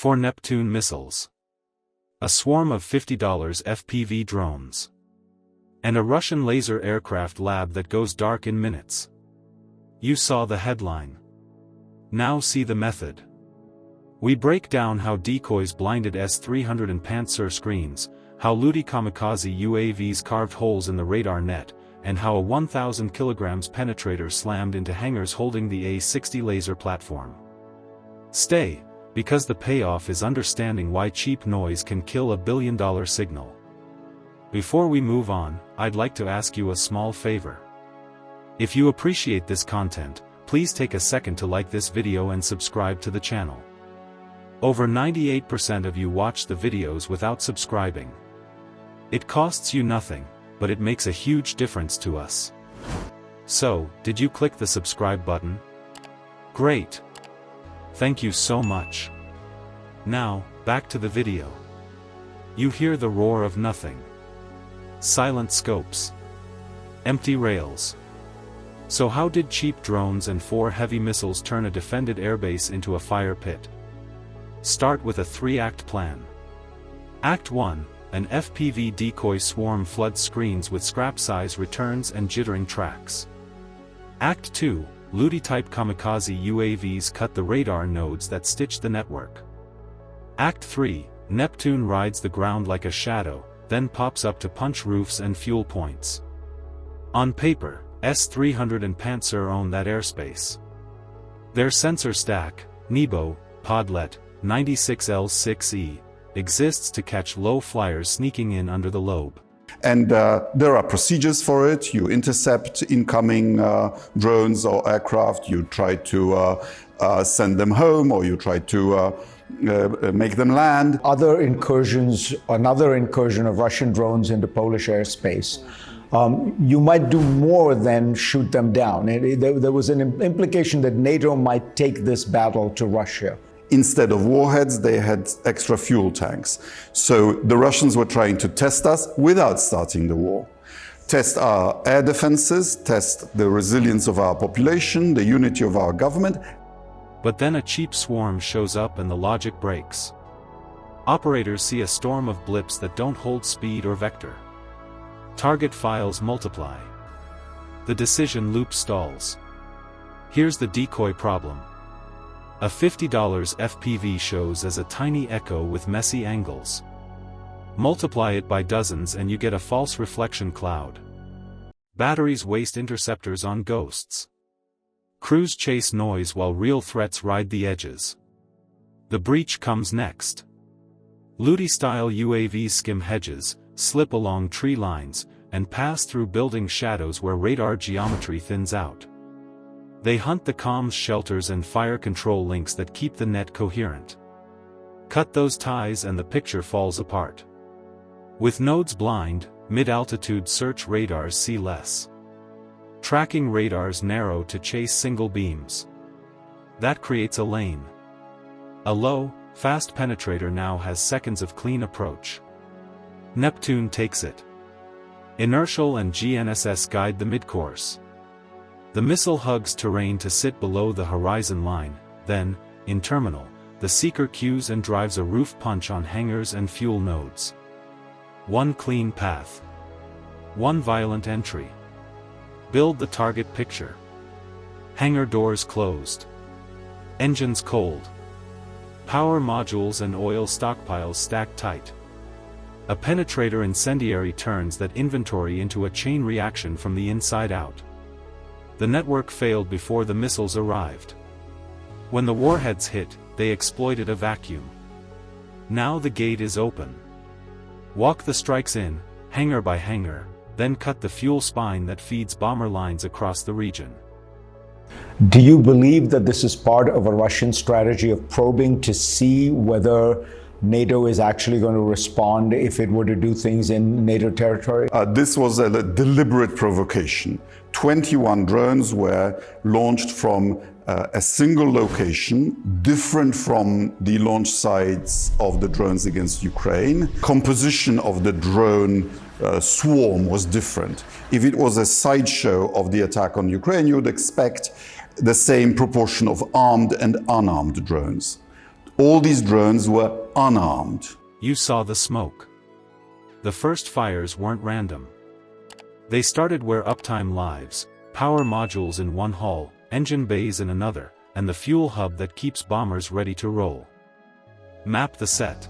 4 Neptune missiles. A swarm of $50 FPV drones. And a Russian laser aircraft lab that goes dark in minutes. You saw the headline. Now see the method. We break down how decoys blinded S-300 and Pantsir screens, how Luti kamikaze UAVs carved holes in the radar net, and how a 1,000 kg penetrator slammed into hangars holding the A-60 laser platform. Stay, because the payoff is understanding why cheap noise can kill a billion-dollar signal. Before we move on, I'd like to ask you a small favor. If you appreciate this content, please take a second to like this video and subscribe to the channel. Over 98% of you watch the videos without subscribing. It costs you nothing, but it makes a huge difference to us. So, did you click the subscribe button? Great! Thank you so much. Now, back to the video. You hear the roar of nothing. Silent scopes. Empty rails. So how did cheap drones and 4 heavy missiles turn a defended airbase into a fire pit? Start with a 3-act plan. Act 1, an FPV decoy swarm floods screens with scrap-size returns and jittering tracks. Act 2, Luti-type kamikaze UAVs cut the radar nodes that stitch the network. Act 3, Neptune rides the ground like a shadow, then pops up to punch roofs and fuel points. On paper, S-300 and Pantsir own that airspace. Their sensor stack, Nebo, Podlet, 96L6E, exists to catch low flyers sneaking in under the lobe. And there are procedures for it. You intercept incoming drones or aircraft, you try to send them home, or you try to make them land. Other incursions, another incursion of Russian drones into Polish airspace. You might do more than shoot them down. There was an implication that NATO might take this battle to Russia. Instead of warheads, they had extra fuel tanks. So the Russians were trying to test us without starting the war. Test our air defenses, test the resilience of our population, the unity of our government. But then a cheap swarm shows up and the logic breaks. Operators see a storm of blips that don't hold speed or vector. Target files multiply. The decision loop stalls. Here's the decoy problem. A $50 FPV shows as a tiny echo with messy angles. Multiply it by dozens and you get a false reflection cloud. Batteries waste interceptors on ghosts. Crews chase noise while real threats ride the edges. The breach comes next. Luti-style UAVs skim hedges, slip along tree lines, and pass through building shadows where radar geometry thins out. They hunt the comms shelters and fire control links that keep the net coherent. Cut those ties and the picture falls apart. With nodes blind, mid-altitude search radars see less. Tracking radars narrow to chase single beams. That creates a lane. A low, fast penetrator now has seconds of clean approach. Neptune takes it. Inertial and GNSS guide the midcourse. The missile hugs terrain to sit below the horizon line, then, in terminal, the seeker cues and drives a roof punch on hangars and fuel nodes. One clean path. One violent entry. Build the target picture. Hangar doors closed. Engines cold. Power modules and oil stockpiles stacked tight. A penetrator incendiary turns that inventory into a chain reaction from the inside out. The network failed before the missiles arrived. When the warheads hit, they exploited a vacuum. Now the gate is open. Walk the strikes in, hangar by hangar, then cut the fuel spine that feeds bomber lines across the region. Do you believe that this is part of a Russian strategy of probing to see whether NATO is actually going to respond if it were to do things in NATO territory? This was a deliberate provocation. 21 drones were launched from a single location, different from the launch sites of the drones against Ukraine. Composition of the drone swarm was different. If it was a sideshow of the attack on Ukraine, you would expect the same proportion of armed and unarmed drones. All these drones were unarmed. You saw the smoke. The first fires weren't random. They started where uptime lives, power modules in one hull, engine bays in another, and the fuel hub that keeps bombers ready to roll. Map the set.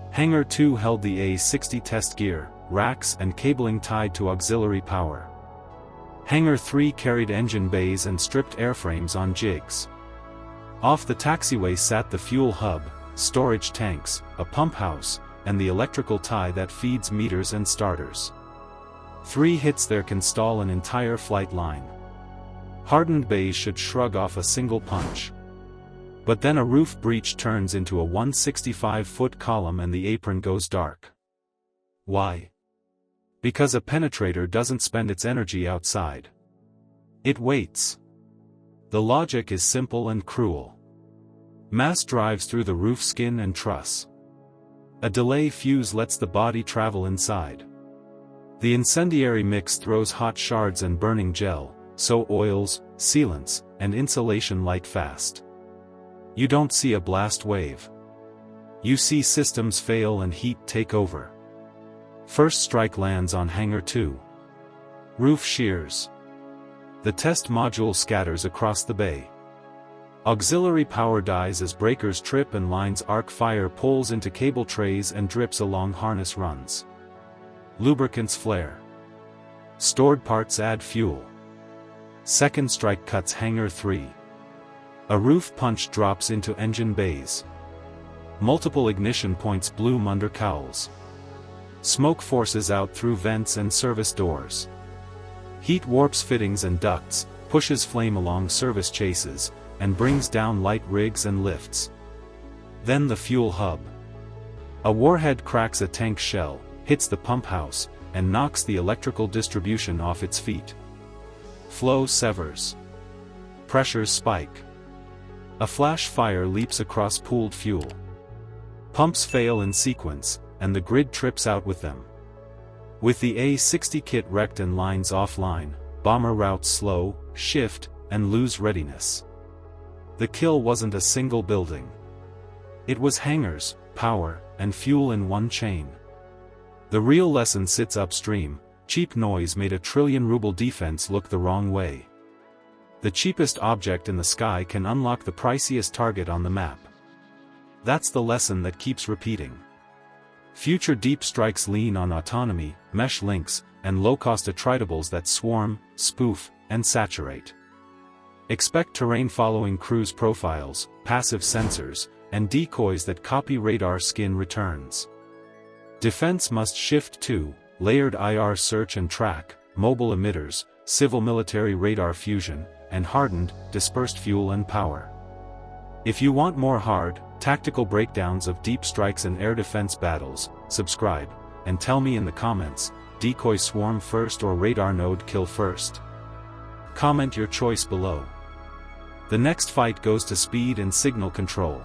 Hangar 2 held the A-60 test gear, racks and cabling tied to auxiliary power. Hangar 3 carried engine bays and stripped airframes on jigs. Off the taxiway sat the fuel hub, storage tanks, a pump house, and the electrical tie that feeds meters and starters. 3 hits there can stall an entire flight line. Hardened bays should shrug off a single punch. But then a roof breach turns into a 165-foot column and the apron goes dark. Why? Because a penetrator doesn't spend its energy outside. It waits. The logic is simple and cruel. Mass drives through the roof skin and truss. A delay fuse lets the body travel inside. The incendiary mix throws hot shards and burning gel, so oils, sealants, and insulation light fast. You don't see a blast wave. You see systems fail and heat take over. First strike lands on Hangar 2. Roof shears. The test module scatters across the bay. Auxiliary power dies as breakers trip and lines arc fire pulls into cable trays and drips along harness runs. Lubricants flare. Stored parts add fuel. Second strike cuts Hangar 3. A roof punch drops into engine bays. Multiple ignition points bloom under cowls. Smoke forces out through vents and service doors. Heat warps fittings and ducts, pushes flame along service chases, and brings down light rigs and lifts. Then the fuel hub. A warhead cracks a tank shell, hits the pump house, and knocks the electrical distribution off its feet. Flow severs. Pressures spike. A flash fire leaps across pooled fuel. Pumps fail in sequence, and the grid trips out with them. With the A-60 kit wrecked and lines offline, bomber routes slow, shift, and lose readiness. The kill wasn't a single building. It was hangars, power, and fuel in one chain. The real lesson sits upstream. Cheap noise made a trillion-ruble defense look the wrong way. The cheapest object in the sky can unlock the priciest target on the map. That's the lesson that keeps repeating. Future deep strikes lean on autonomy, mesh links, and low-cost attritables that swarm, spoof, and saturate. Expect terrain-following cruise profiles, passive sensors, and decoys that copy radar skin returns. Defense must shift to layered IR search and track, mobile emitters, civil-military radar fusion, and hardened, dispersed fuel and power. If you want more hard, tactical breakdowns of deep strikes and air defense battles, subscribe, and tell me in the comments, decoy swarm first or radar node kill first? Comment your choice below. The next fight goes to speed and signal control.